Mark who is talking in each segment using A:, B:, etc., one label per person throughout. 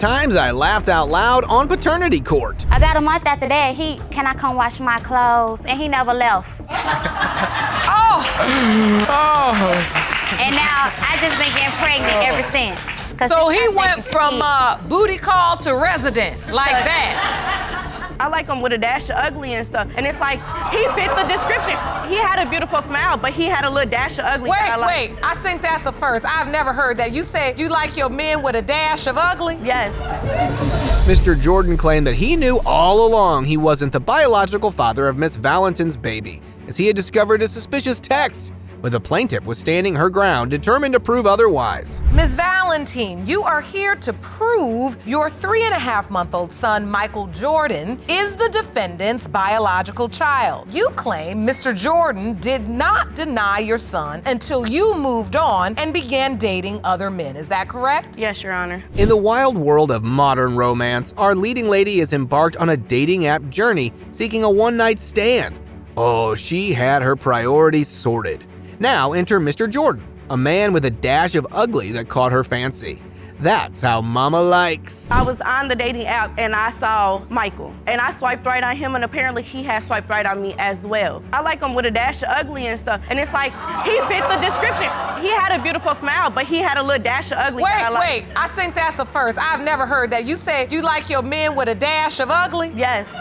A: Times I laughed out loud on paternity court.
B: About a month after that, can I come wash my clothes? And he never left.
C: Oh!
B: And now I just been getting pregnant ever since.
C: So he went from booty call to resident, like that.
D: I like him with a dash of ugly and stuff. And it's like, he fit the description. He had a beautiful smile, but he had a little dash of ugly.
C: Wait, I think that's a first. I've never heard that. You say you like your men with a dash of ugly?
D: Yes.
A: Mr. Jordan claimed that he knew all along he wasn't the biological father of Miss Valentin's baby, as he had discovered a suspicious text. But the plaintiff was standing her ground, determined to prove otherwise.
C: Ms. Valentine, you are here to prove your 3.5-month-old son, Michael Jordan, is the defendant's biological child. You claim Mr. Jordan did not deny your son until you moved on and began dating other men. Is that correct?
D: Yes, Your Honor.
A: In the wild world of modern romance, our leading lady is embarked on a dating app journey seeking a one-night stand. Oh, she had her priorities sorted. Now enter Mr. Jordan, a man with a dash of ugly that caught her fancy. That's how mama likes.
D: I was on the dating app and I saw Michael. And I swiped right on him and apparently he had swiped right on me as well. I like him with a dash of ugly and stuff. And it's like, he fit the description. He had a beautiful smile, but he had a little dash of ugly.
C: Wait, I think that's a first. I've never heard that. You say you like your men with a dash of ugly?
D: Yes.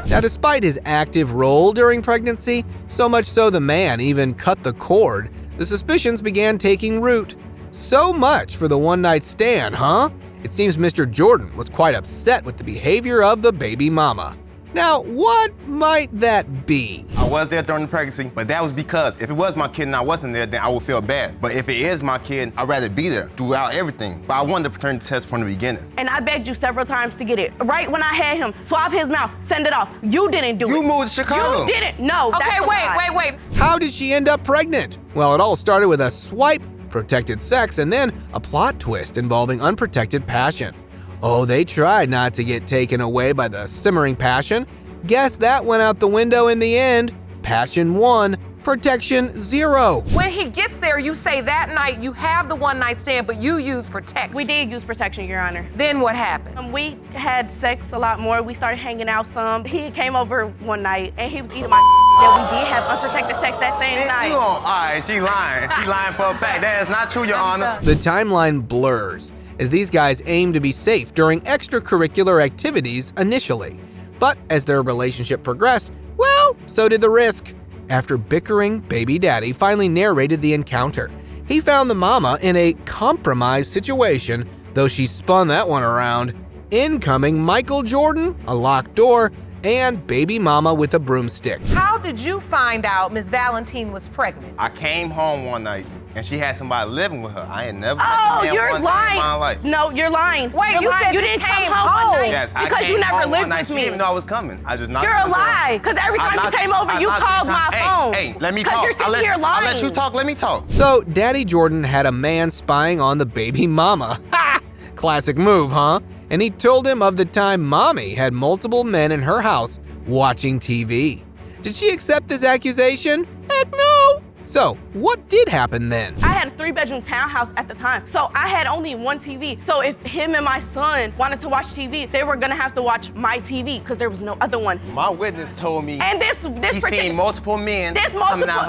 A: Now, despite his active role during pregnancy, so much so the man even cut the cord, the suspicions began taking root. So much for the one-night stand, huh? It seems Mr. Jordan was quite upset with the behavior of the baby mama. Now, what might that be?
E: I was there during the pregnancy, but that was because if it was my kid and I wasn't there, then I would feel bad. But if it is my kid, I'd rather be there throughout everything. But I wanted the paternity test from the beginning.
D: And I begged you several times to get it. Right when I had him, swab his mouth, send it off. You didn't do it.
E: You moved to Chicago.
D: You didn't. No,
C: Okay,
D: that's a lie.
C: wait.
A: How did she end up pregnant? Well, it all started with a swipe, protected sex, and then a plot twist involving unprotected passion. Oh, they tried not to get taken away by the simmering passion. Guess that went out the window in the end. Passion won, protection zero.
C: When he gets there, you say that night you have the one-night stand, but you use protection.
D: We did use protection, Your Honor.
C: Then what happened?
D: We had sex a lot more. We started hanging out some. He came over one night and he was eating my Then we did have unprotected sex that same night.
E: All right, she lying. She lying for a fact. That is not true, Your Honor.
A: The timeline blurs as these guys aim to be safe during extracurricular activities initially. But as their relationship progressed, well, so did the risk. After bickering, baby daddy finally narrated the encounter. He found the mama in a compromised situation, though she spun that one around. Incoming Michael Jordan, a locked door, and baby mama with a broomstick.
C: How did you find out Ms. Valentine was pregnant?
E: I came home one night and she had somebody living with her. I ain't never
D: Oh,
E: met
D: you're
E: one day in my
D: lying.
E: life.
D: No, you're lying.
C: Wait,
D: You're
C: you
D: lying.
C: said
D: you
C: you
D: didn't
C: came
D: come home one night
E: Yes, I
D: because
E: came
D: you never
E: home one
D: lived
E: night.
D: with
E: She
D: me.
E: didn't even know I was coming. I just knocked
D: You're
E: on
D: a
E: the door.
D: lie. Because every time you
E: knocked-
D: came over,
E: I
D: you
E: knocked
D: called
E: three
D: my
E: times.
D: phone.
E: Hey, let me
D: Because
E: talk.
D: you're sitting here
E: I'll
D: lying.
E: let you talk. Let me talk.
A: So Daddy Jordan had a man spying on the baby mama. Ha! Classic move, huh? And he told him of the time Mommy had multiple men in her house watching TV. Did she accept this accusation? Heck no! So, what did happen then?
D: I had a 3-bedroom townhouse at the time, so I had only one TV. So if him and my son wanted to watch TV, they were gonna have to watch my TV because there was no other one.
E: My witness told me
D: And this
E: he seen multiple men
D: This
E: coming
D: multiple,
E: out.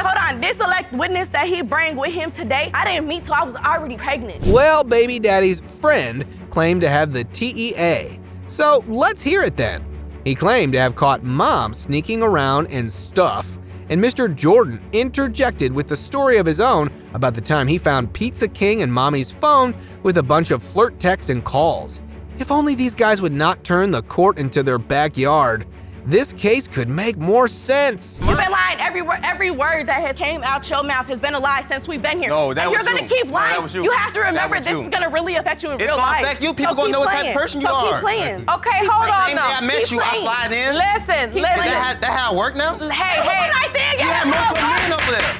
D: hold on. This select witness that he bring with him today, I didn't meet till I was already pregnant.
A: Well, baby daddy's friend claimed to have the TEA. So, let's hear it then. He claimed to have caught mom sneaking around and stuff. And Mr. Jordan interjected with the story of his own about the time he found Pizza King in mommy's phone with a bunch of flirt texts and calls. If only these guys would not turn the court into their backyard. This case could make more sense.
D: You've been lying. Every word that has came out your mouth has been a lie since we've been here.
E: No, that
D: and
E: was
D: you're gonna
E: you.
D: keep
E: No,
D: lying.
E: that was you.
D: have to remember
E: That was
D: this
E: you.
D: is gonna really affect you in
E: It's
D: real
E: gonna
D: life.
E: affect you. People
D: So
E: gonna
D: keep
E: know what type of
D: playing.
E: person you
D: So
E: are.
D: Keep playing.
C: Okay, hold on
E: Same day I
C: now.
E: met you, I
D: playing.
E: slide in.
C: Listen.
E: That how it work now?
C: Hey,
D: I stand,
E: You have multiple men over there.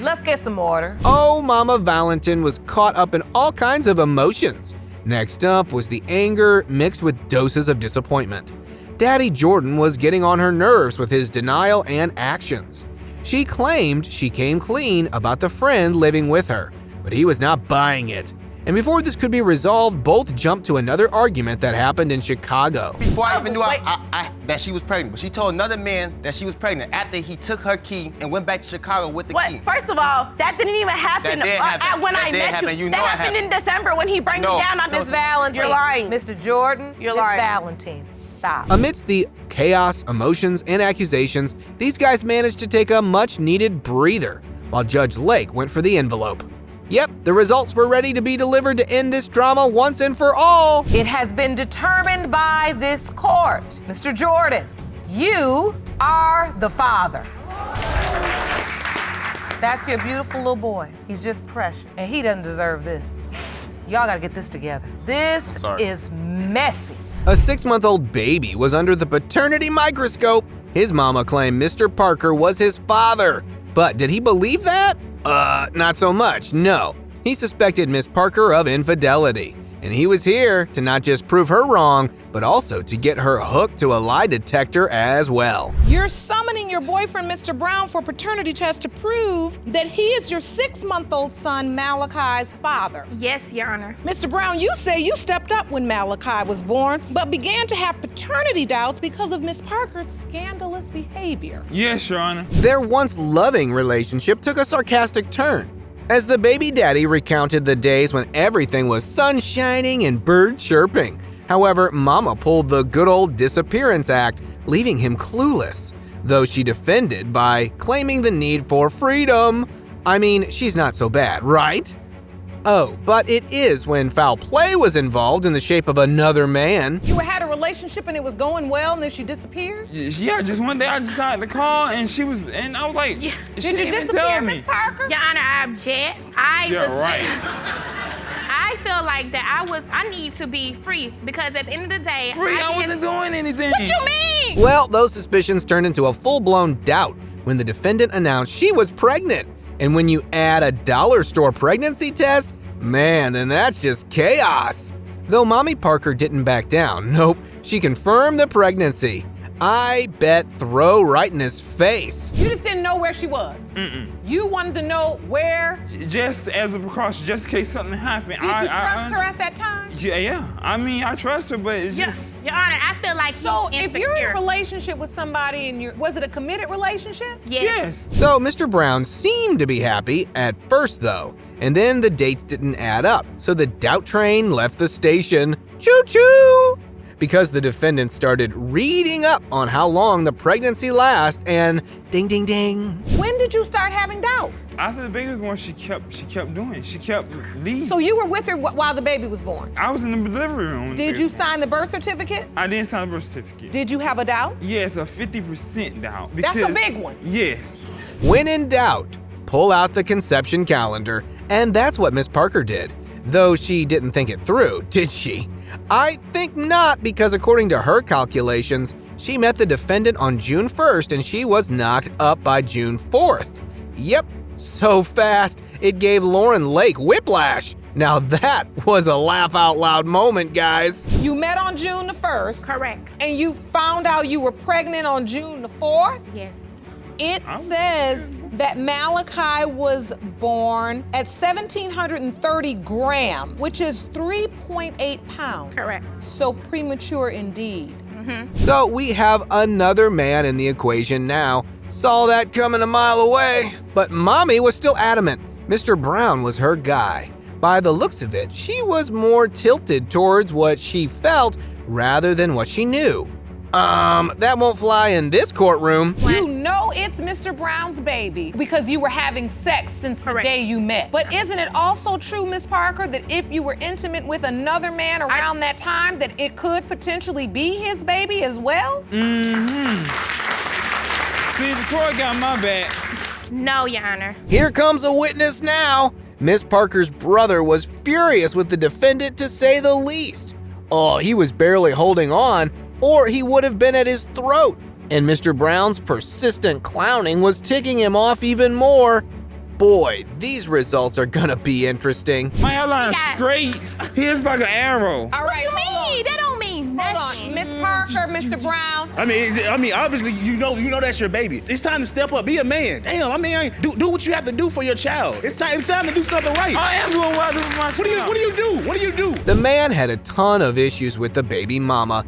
C: let's get some order.
A: Oh, Mama Valentin was caught up in all kinds of emotions. Next up was the anger mixed with doses of disappointment. Daddy Jordan was getting on her nerves with his denial and actions. She claimed she came clean about the friend living with her, but he was not buying it. And before this could be resolved, both jumped to another argument that happened in Chicago.
E: Before I even knew that she was pregnant, but she told another man that she was pregnant after he took her key and went back to Chicago with the key.
D: First of all, that didn't even happen,
E: That did happen.
D: when
E: That
D: I
E: did
D: met
E: happen.
D: you.
E: You know
D: That
E: it
D: happened in December when he brought me
E: No.
D: down on
C: Miss Valentine.
D: You're lying.
C: Mr. Jordan.
D: You're
C: Miss
D: lying.
C: Valentine. Stop.
A: Amidst the chaos, emotions, and accusations, these guys managed to take a much-needed breather, while Judge Lake went for the envelope. Yep, the results were ready to be delivered to end this drama once and for all.
C: It has been determined by this court. Mr. Jordan, you are the father. That's your beautiful little boy. He's just precious, and he doesn't deserve this. Y'all gotta get this together. This is messy.
A: A 6-month-old baby was under the paternity microscope. His mama claimed Mr. Parker was his father. But did he believe that? Not so much, no. He suspected Miss Parker of infidelity. And he was here to not just prove her wrong, but also to get her hooked to a lie detector as well.
F: You're summoning your boyfriend, Mr. Brown, for a paternity test to prove that he is your 6-month-old son, Malachi's father.
B: Yes, Your Honor.
F: Mr. Brown, you say you stepped up when Malachi was born, but began to have paternity doubts because of Miss Parker's scandalous behavior.
G: Yes, Your Honor.
A: Their once loving relationship took a sarcastic turn, as the baby daddy recounted the days when everything was sun shining and bird chirping. However, Mama pulled the good old disappearance act, leaving him clueless, though she defended by claiming the need for freedom. I mean, she's not so bad, right? Oh, but it is when foul play was involved in the shape of another man.
F: You had a relationship and it was going well, and then she disappeared?
G: Yeah, just one day I decided to call and I was like,
B: Yeah.
G: she
F: Did you
G: didn't
F: disappear,
G: tell me.
F: Miss Parker?
B: Your Honor, I object.
G: Yeah, right.
B: I feel like that I need to be free because at the end of the day,
G: Free, I wasn't doing anything.
F: What you mean?
A: Well, those suspicions turned into a full-blown doubt when the defendant announced she was pregnant. And when you add a dollar store pregnancy test, man, then that's just chaos. Though Mommy Parker didn't back down, nope, she confirmed the pregnancy. I bet throw right in his face.
F: You just didn't know where she was. You wanted to know where.
G: Just as a precaution, just in case something happened.
F: Did you trust her at that time?
G: Yeah. I mean, I trust her, but it's just.
B: Your Honor, I feel like
F: So
B: he's
F: if you're in a
B: insecure.
F: relationship with somebody and was it a committed relationship?
G: Yes.
A: So Mr. Brown seemed to be happy at first though, and then the dates didn't add up, so the doubt train left the station. Choo-choo! Because the defendant started reading up on how long the pregnancy lasts and ding ding ding.
F: When did you start having doubts?
G: After the baby was born, she kept doing it. She kept leaving.
F: So you were with her while the baby was born.
G: I was in the delivery room.
F: Did you sign the birth certificate?
G: I didn't sign the birth certificate.
F: Did you have a doubt?
G: Yes, a 50% doubt.
F: That's a big one.
G: Yes.
A: When in doubt, pull out the conception calendar, and that's what Miss Parker did. Though she didn't think it through, did she? I think not, because according to her calculations, she met the defendant on June 1st and she was knocked up by June 4th. Yep, so fast, it gave Lauren Lake whiplash. Now that was a laugh out loud moment, guys.
F: You met on June the 1st.
B: Correct.
F: And you found out you were pregnant on June the 4th?
B: Yes.
F: It says that Malachi was born at 1,730 grams, which is 3.8 pounds.
B: Correct.
F: So premature indeed.
A: So we have another man in the equation now. Saw that coming a mile away. But Mommy was still adamant Mr. Brown was her guy. By the looks of it, she was more tilted towards what she felt rather than what she knew. That won't fly in this courtroom.
F: You know it's Mr. Brown's baby because you were having sex since the
B: Correct.
F: day you met. But isn't it also true, Miss Parker, that if you were intimate with another man around that time, that it could potentially be his baby as well?
G: See, the court got my back.
B: No, Your Honor.
A: Here comes a witness now. Miss Parker's brother was furious with the defendant, to say the least. Oh, he was barely holding on, or he would have been at his throat. And Mr. Brown's persistent clowning was ticking him off even more. Boy, these results are gonna be interesting.
G: My hairline's
B: got-
G: straight. Here's like an arrow.
F: All right, hold on.
B: That don't mean
F: Hold
B: nothing.
F: on, Miss Parker, Mr. Brown,
H: I mean, obviously, you know that's your baby. It's time to step up, be a man. Damn, I mean, do what you have to do for your child. It's time to do something right.
G: I am doing what I do for my child.
H: What do you do?
A: The man had a ton of issues with the baby mama,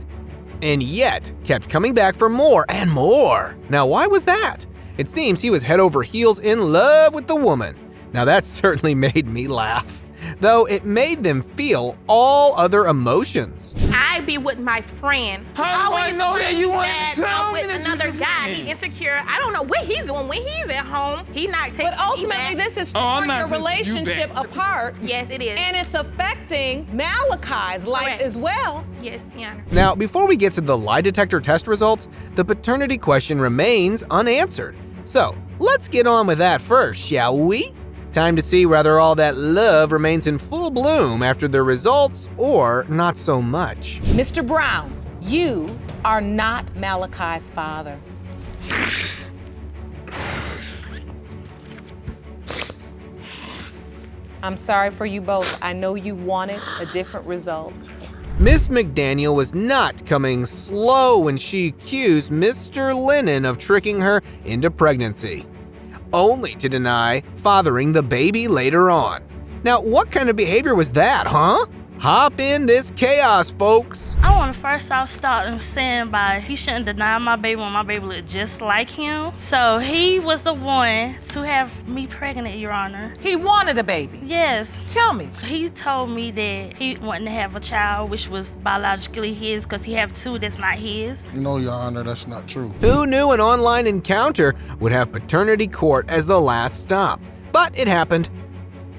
A: and yet kept coming back for more and more. Now, why was that? It seems he was head over heels in love with the woman. Now, that certainly made me laugh, though it made them feel all other emotions.
B: I be with my friend.
G: How do I know that you want to tell me
B: with
G: that
B: another
G: you're
B: guy? He
G: friend?
B: insecure. I don't know what he's doing when he's at home. He not taking
F: But ultimately,
B: me back.
F: this is
G: I'm
F: tearing
G: not
F: the
G: taking you
F: relationship
G: back.
F: apart.
B: Yes, it is.
F: And it's affecting Malachi's life
B: Correct.
F: as well.
B: Yes, Your Honor.
A: Now, before we get to the lie detector test results, the paternity question remains unanswered. So, let's get on with that first, shall we? Time to see whether all that love remains in full bloom after the results or not so much.
F: Mr. Brown, you are not Malachi's father. I'm sorry for you both. I know you wanted a different result.
A: Miss McDaniel was not coming slow when she accused Mr. Lennon of tricking her into pregnancy, only to deny fathering the baby later on. Now, what kind of behavior was that, huh? Hop in this chaos, folks.
I: I want to first off start saying by he shouldn't deny my baby when my baby looked just like him. So he was the one to have me pregnant, Your Honor.
C: He wanted a baby.
I: Yes.
C: Tell me.
I: He told me that he wanted to have a child, which was biologically his, because he have two that's not his.
J: No, Your Honor, that's not true.
A: Who knew an online encounter would have paternity court as the last stop? But it happened.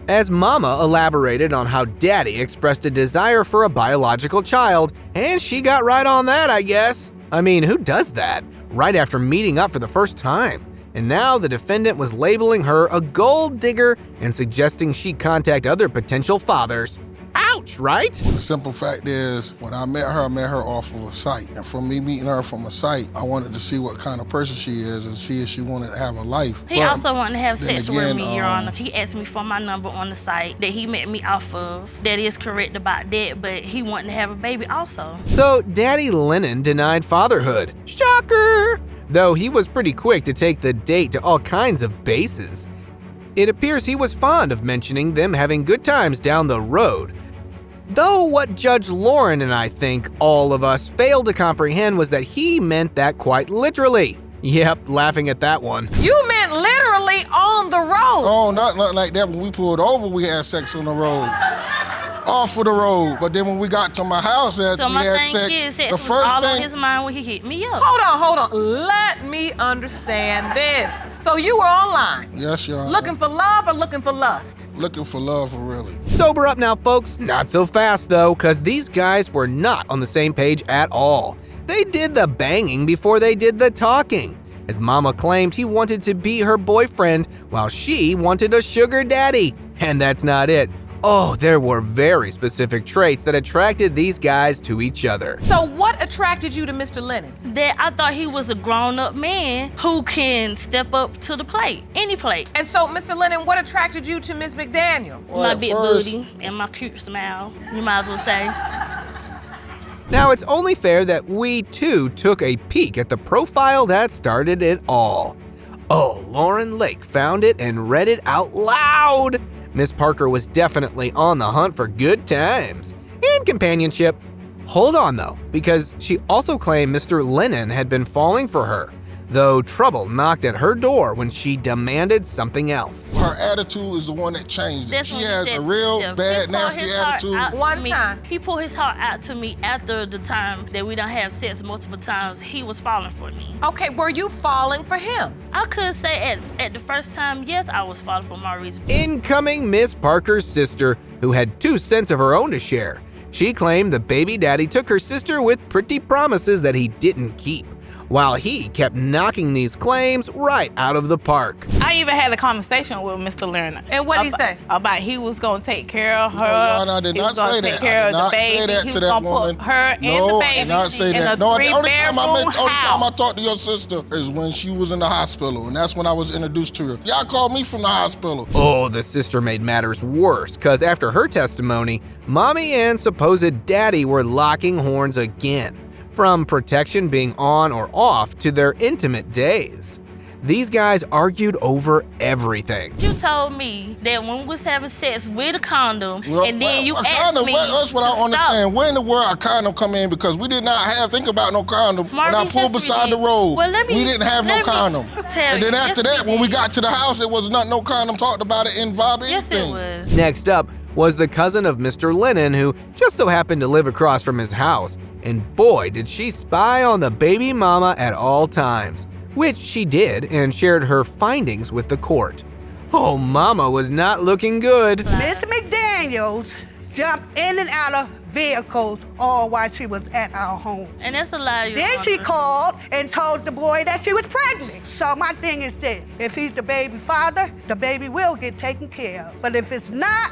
A: As Mama elaborated on how Daddy expressed a desire for a biological child, and she got right on that, I guess. I mean, who does that? Right after meeting up for the first time. And now the defendant was labeling her a gold digger and suggesting she contact other potential fathers. Ouch, right?
J: The simple fact is, when I met her off of a site. And from me meeting her from a site, I wanted to see what kind of person she is and see if she wanted to have a life.
I: He also wanted to have sex with
J: again,
I: me, Your Honor. He asked me for my number on the site that he met me off of. That is correct about that, but he wanted to have a baby also.
A: So Daddy Lennon denied fatherhood. Shocker! Though he was pretty quick to take the date to all kinds of bases. It appears he was fond of mentioning them having good times down the road. Though what Judge Lauren and I think all of us failed to comprehend was that he meant that quite literally. Yep, laughing at that one.
C: You meant literally on the road.
J: Oh, not like that. When we pulled over, we had sex on the road. Off of the road. But then when we got to my house,
I: So
J: we
I: my
J: had
I: thing
J: sex.
I: is, sex
J: The
I: was
J: first
I: all on
J: thing,
I: his mind when he hit me up.
C: Hold on. Let me understand this. So you were online,
J: yes, Your Honor.
C: looking for love or looking for lust?
J: Looking for love, really.
A: Sober up now, folks. Not so fast, though, because these guys were not on the same page at all. They did the banging before they did the talking, as Mama claimed he wanted to be her boyfriend while she wanted a sugar daddy. And that's not it. Oh, there were very specific traits that attracted these guys to each other.
C: So what attracted you to Mr. Lennon?
I: That I thought he was a grown-up man who can step up to the plate, any plate.
C: And so, Mr. Lennon, what attracted you to Ms. McDaniel?
J: Well,
I: My
J: at
I: big
J: first-
I: booty and my cute smile, you might as well say.
A: Now, it's only fair that we too took a peek at the profile that started it all. Oh, Lauren Lake found it and read it out loud. Miss Parker was definitely on the hunt for good times and companionship. Hold on though, because she also claimed Mr. Lennon had been falling for her, though trouble knocked at her door when she demanded something else.
J: Her attitude is the one that changed it.
I: That's
J: She
I: what he
J: has
I: said
J: a
I: to
J: real
I: himself.
J: bad,
I: He poured
J: nasty
I: his heart
J: attitude.
I: out to
C: One
I: me.
C: time.
I: He pulled his heart out to me after the time that we done have sex multiple times. He was falling for me.
C: Okay, were you falling for him?
I: I could say at the first time, yes, I was falling for Maurice.
A: Incoming Miss Parker's sister, who had 2 cents of her own to share. She claimed the baby daddy took her sister with pretty promises that he didn't keep, while he kept knocking these claims right out of the park.
K: I even had a conversation with Mr. Lerner.
C: And what'd he say?
K: About he was gonna take care of her.
J: No, Your Honor, I did
K: he
J: not
K: was gonna
J: say
K: take
J: that.
K: care
J: I
K: of
J: did
K: the
J: not
K: baby.
J: say that
K: He
J: to
K: was
J: that
K: gonna
J: woman.
K: put her and the
J: No,
K: baby
J: I did not say
K: in
J: that.
K: a
J: No, the only time
K: three-bedroom
J: I
K: house.
J: talked to your sister is when she was in the hospital, and that's when I was introduced to her. Y'all called me from the hospital.
A: Oh, the sister made matters worse, cause after her testimony, Mommy and supposed daddy were locking horns again. from protection being on or off to their intimate days. These guys argued over everything.
I: You told me that when we was having sex with a condom, and then you asked
J: condom,
I: me
J: that's what I don't understand. Where in the world a condom come in? Because we did not think about no condom when I pulled beside the road.
I: Well,
J: we didn't have no condom. And then after that, when we got to the house, it was no condom talked about it in Bob anything.
I: Yes, it was.
A: Next up was the cousin of Mr. Lennon, who just so happened to live across from his house. And boy, did she spy on the baby mama at all times, which she did and shared her findings with the court. Oh, mama was not looking good.
L: Miss McDaniels jumped in and out of vehicles all while she was at our home.
I: And that's a lie.
L: Then she called and told the boy that she was pregnant. So my thing is this, if he's the baby father, the baby will get taken care of. But if it's not,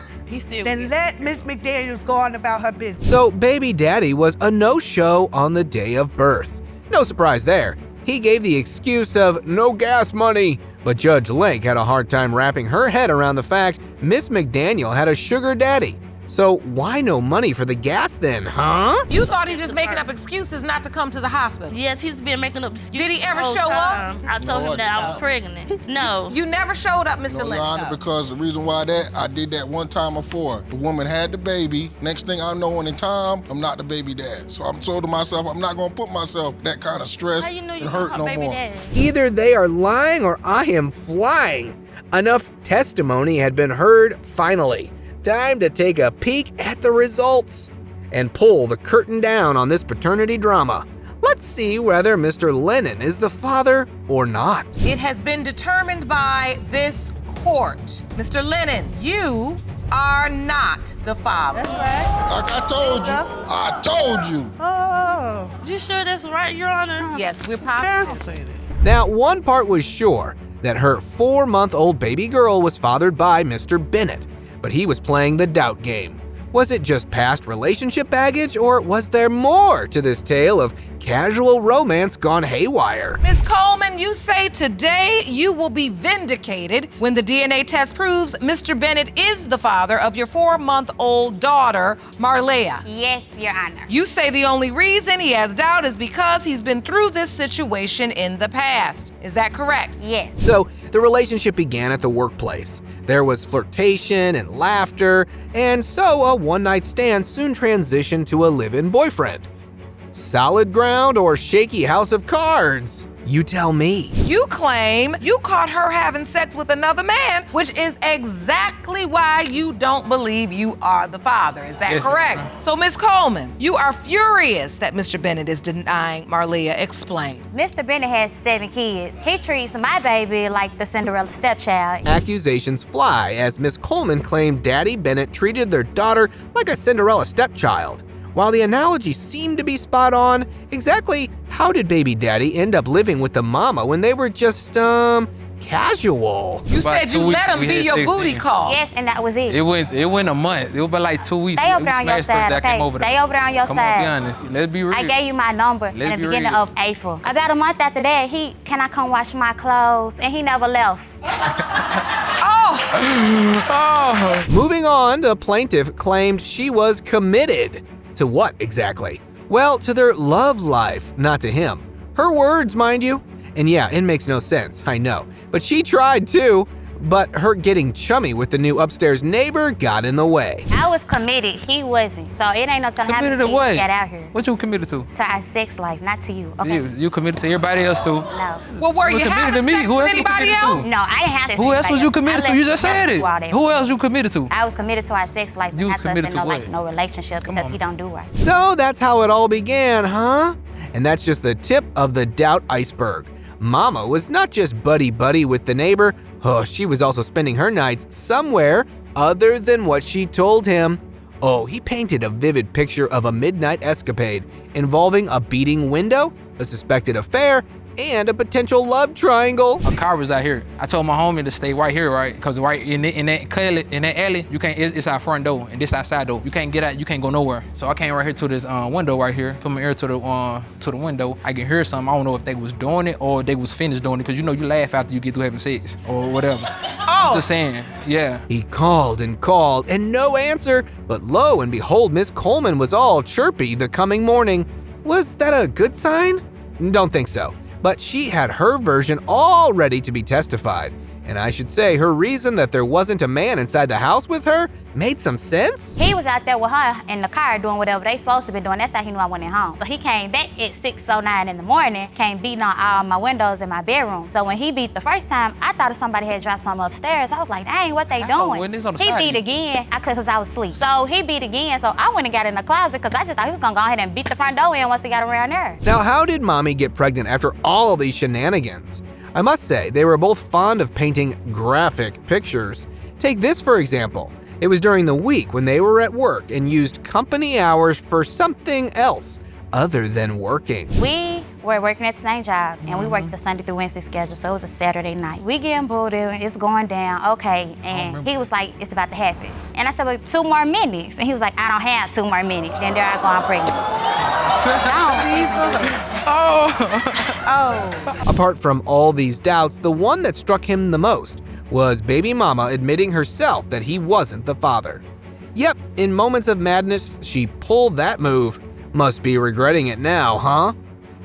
L: then let Miss McDaniels go on about her business.
A: So baby daddy was a no-show on the day of birth. No surprise there. He gave the excuse of no gas money, but Judge Lake had a hard time wrapping her head around the fact Miss McDaniel had a sugar daddy. So why no money for the gas then, huh?
C: You thought he was just making up excuses not to come to the hospital?
I: Yes, he's been making up excuses.
C: Did he ever
I: the whole
C: show
I: time.
C: up?
I: I told him that I was pregnant. No.
C: You never showed up, Mr.
J: No, Your Honor,
C: Lennon.
J: because the reason why I did that one time before. The woman had the baby. Next thing I know, in time, I'm not the baby dad. So I'm told to myself, I'm not gonna put myself that kind of stress and hurt no more.
A: Either they are lying or I am flying. Enough testimony had been heard finally. Time to take a peek at the results and pull the curtain down on this paternity drama. Let's see whether Mr. Lennon is the father or not.
C: It has been determined by this court. Mr. Lennon, you are not the father.
L: That's right.
J: Like I told you.
L: Oh.
I: You sure that's right, Your Honor?
C: Yes, we're positive.
A: Now, one part was sure that her 4-month-old baby girl was fathered by Mr. Bennett, but he was playing the doubt game. Was it just past relationship baggage, or was there more to this tale of casual romance gone haywire?
C: Ms. Coleman, you say today you will be vindicated when the DNA test proves Mr. Bennett is the father of your 4-month-old daughter, Marlea.
M: Yes, Your Honor.
C: You say the only reason he has doubt is because he's been through this situation in the past. Is that correct?
M: Yes.
A: So the relationship began at the workplace. There was flirtation and laughter, and so a one-night stand soon transitioned to a live-in boyfriend. Solid ground or shaky house of cards? You tell me.
C: You claim you caught her having sex with another man, which is exactly why you don't believe you are the father. Is that correct? So, Ms. Coleman, you are furious that Mr. Bennett is denying Marlea. Explain.
M: Mr. Bennett has 7 kids. He treats my baby like the Cinderella stepchild.
A: Accusations fly as Miss Coleman claimed Daddy Bennett treated their daughter like a Cinderella stepchild. While the analogy seemed to be spot on, exactly how did baby daddy end up living with the mama when they were just, casual?
C: You said you let him be your booty call.
M: Yes, and that was it.
G: It went a month. It was about like 2 weeks.
M: Stay over there on your side, okay? Stay over there on your
G: Come
M: side.
G: on, be honest. Let's be real.
M: I gave you my number in the beginning of April. About a month after that, can I come wash my clothes? And he never left.
A: Moving on, the plaintiff claimed she was committed. To what exactly? Well, to their love life, not to him. Her words, mind you. And yeah, it makes no sense, I know. But she tried too. But her getting chummy with the new upstairs neighbor got in the way.
M: I was committed. He wasn't. So it ain't no time
G: Committed to what?
M: Get out here.
G: What you committed to?
M: To our sex life, not to you. Okay.
G: You committed to everybody else too.
M: No.
C: Well, were you
G: committed
C: having
G: to me?
C: sex
G: Who
C: with
G: else you
C: anybody
G: committed
C: else?
G: to?
M: No, I didn't have sex
G: Who
M: with
G: else was
M: anybody
G: you committed to? You just said it. Who else you committed to?
M: I was committed to our sex life.
G: You was
M: not to us
G: committed
M: in
G: to
M: no,
G: what?
M: no relationship because he don't do right.
A: So that's how it all began, huh? And that's just the tip of the doubt iceberg. Mama was not just buddy-buddy with the neighbor, she was also spending her nights somewhere other than what she told him. Oh, he painted a vivid picture of a midnight escapade involving a beating window, a suspected affair, and a potential love triangle.
G: A car was out here. I told my homie to stay right here, right? Cause right in that alley, you can't. It's our front door and this outside door. You can't get out. You can't go nowhere. So I came right here to this window right here. Put my ear to the window. I can hear something. I don't know if they was doing it or they was finished doing it. Cause you know you laugh after you get through having sex or whatever. Just saying. Yeah.
A: He called and no answer. But lo and behold, Miss Coleman was all chirpy the coming morning. Was that a good sign? Don't think so, but she had her version all ready to be testified. And I should say, her reason that there wasn't a man inside the house with her made some sense.
M: He was out there with her in the car doing whatever they supposed to be doing. That's how he knew I went home. So he came back at 6:09 in the morning, came beating on all my windows in my bedroom. So when he beat the first time, I thought somebody had dropped something upstairs. I was like, dang, what they doing? He beat again, because I was asleep. So he beat again, so I went and got in the closet because I just thought he was gonna go ahead and beat the front door in once he got around there.
A: Now, how did Mommy get pregnant after all of these shenanigans? I must say, they were both fond of painting graphic pictures. Take this for example. It was during the week when they were at work and used company hours for something else other than working.
M: We were working at the same job, and we worked the Sunday through Wednesday schedule, so it was a Saturday night. We getting booted, it's going down, okay, and he was like, it's about to happen. And I said, well, 2 more minutes. And he was like, I don't have 2 more minutes. Then there I go, I'm pregnant.
A: Apart from all these doubts, the one that struck him the most was baby mama admitting herself that he wasn't the father. Yep, in moments of madness, she pulled that move. Must be regretting it now, huh?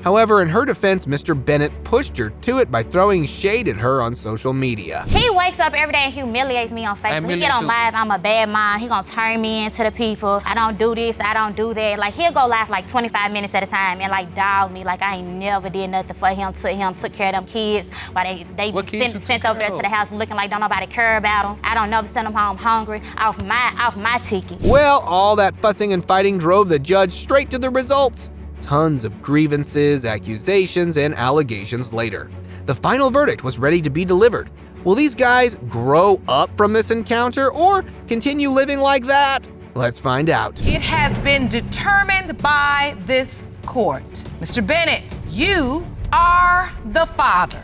A: However, in her defense, Mr. Bennett pushed her to it by throwing shade at her on social media.
M: He wakes up every day and humiliates me on Facebook. He get on live, I'm a bad mom. He gonna turn me into the people. I don't do this, I don't do that. Like, he'll go live like 25 minutes at a time and like dog me like I ain't never did nothing for him, took care of them kids. While they sent over there to the house looking like don't nobody care about them. I don't never send them home hungry off my ticket.
A: Well, all that fussing and fighting drove the judge straight to the results. Tons of grievances, accusations, and allegations later. The final verdict was ready to be delivered. Will these guys grow up from this encounter or continue living like that? Let's find out.
C: It has been determined by this court. Mr. Bennett, you are the father.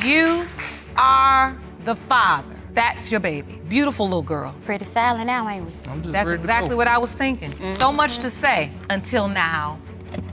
C: You are the father. That's your baby. Beautiful little girl.
M: Pretty silent now, ain't we?
C: That's exactly what I was thinking. So much to say until now.